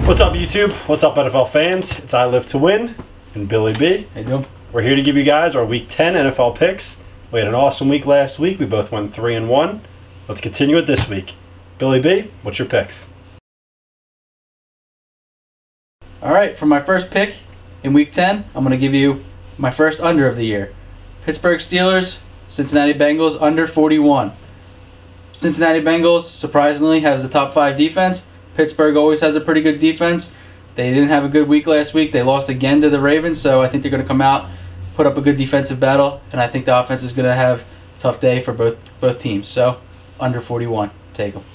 What's up, YouTube? What's up, NFL fans? It's iLivetowin and Billy B. How you doing? We're here to give you guys our Week 10 NFL picks. We had an awesome week last week. We both went 3-1. Let's continue it this week. Billy B, what's your picks? All right, for my first pick in Week 10, I'm going to give you my first under of the year. Pittsburgh Steelers, Cincinnati Bengals, under 41. Cincinnati Bengals, surprisingly, has the top 5 defense. Pittsburgh always has a pretty good defense. They didn't have a good week last week. They lost again to the Ravens, so I think they're going to come out, put up a good defensive battle, and I think the offense is going to have a tough day for both teams. So, under 41. Take them.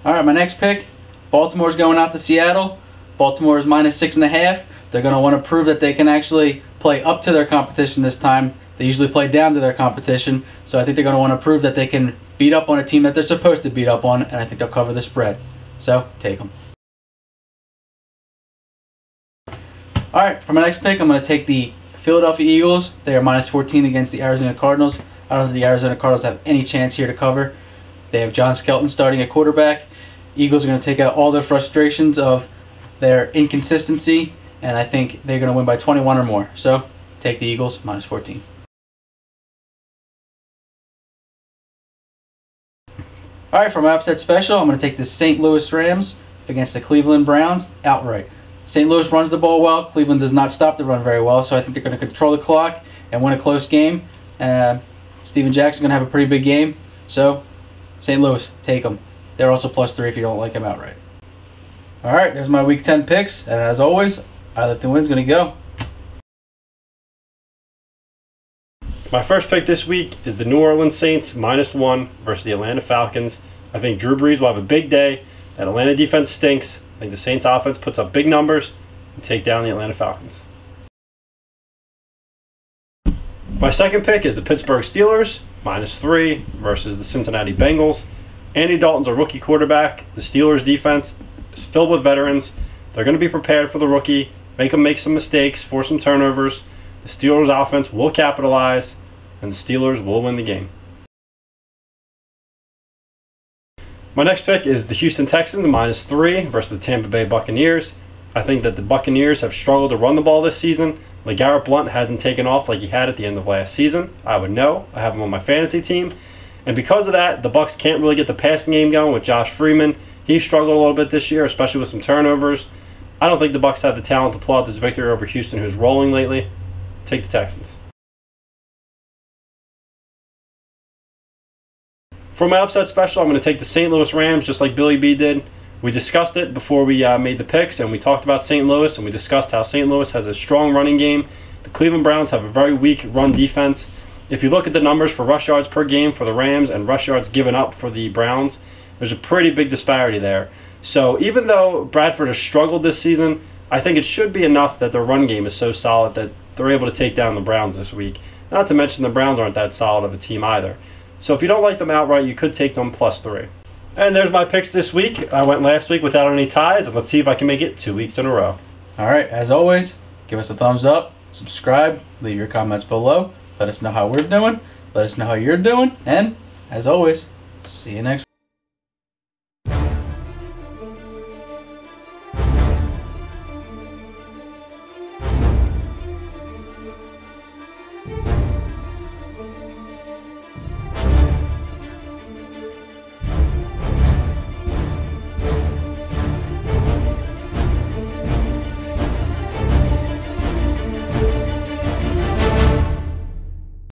All right, my next pick, Baltimore's going out to Seattle. Baltimore is minus 6.5. They're going to want to prove that they can actually play up to their competition this time. They usually play down to their competition, so I think they're going to want to prove that they can beat up on a team that they're supposed to beat up on, and I think they'll cover the spread. So, take them. All right, for my next pick, I'm going to take the Philadelphia Eagles. They are minus 14 against the Arizona Cardinals. I don't think the Arizona Cardinals have any chance here to cover. They have John Skelton starting at quarterback. Eagles are going to take out all their frustrations of their inconsistency, and I think they're going to win by 21 or more. So, take the Eagles, minus 14. All right, for my upset special, I'm going to take the St. Louis Rams against the Cleveland Browns outright. St. Louis runs the ball well. Cleveland does not stop the run very well, so I think they're going to control the clock and win a close game. Steven Jackson's going to have a pretty big game. So, St. Louis, take them. They're also +3 if you don't like them outright. All right, there's my Week 10 picks, and as always, iLivetowin's going to go. My first pick this week is the New Orleans Saints -1 versus the Atlanta Falcons. I think Drew Brees will have a big day. That Atlanta defense stinks. I think the Saints offense puts up big numbers and take down the Atlanta Falcons. My second pick is the Pittsburgh Steelers -3 versus the Cincinnati Bengals. Andy Dalton's a rookie quarterback. The Steelers defense is filled with veterans. They're going to be prepared for the rookie, make him make some mistakes, force some turnovers. The Steelers offense will capitalize, and the Steelers will win the game. My next pick is the Houston Texans -3 versus the Tampa Bay Buccaneers. I think that the Buccaneers have struggled to run the ball this season. LeGarrette Blount hasn't taken off like he had at the end of last season. I would know. I have him on my fantasy team. And because of that, the Bucs can't really get the passing game going with Josh Freeman. He struggled a little bit this year, especially with some turnovers. I don't think the Bucs have the talent to pull out this victory over Houston, who's rolling lately. Take the Texans. For my upset special, I'm going to take the St. Louis Rams, just like Billy B did. We discussed it before we made the picks, and we talked about St. Louis, and we discussed how St. Louis has a strong running game. The Cleveland Browns have a very weak run defense. If you look at the numbers for rush yards per game for the Rams and rush yards given up for the Browns, there's a pretty big disparity there. So even though Bradford has struggled this season, I think it should be enough that their run game is so solid that they're able to take down the Browns this week. Not to mention the Browns aren't that solid of a team either. So if you don't like them outright, you could take them +3. And there's my picks this week. I went last week without any ties, and let's see if I can make it 2 weeks in a row. All right, as always, give us a thumbs up, subscribe, leave your comments below. Let us know how we're doing. Let us know how you're doing. And, as always, see you next week.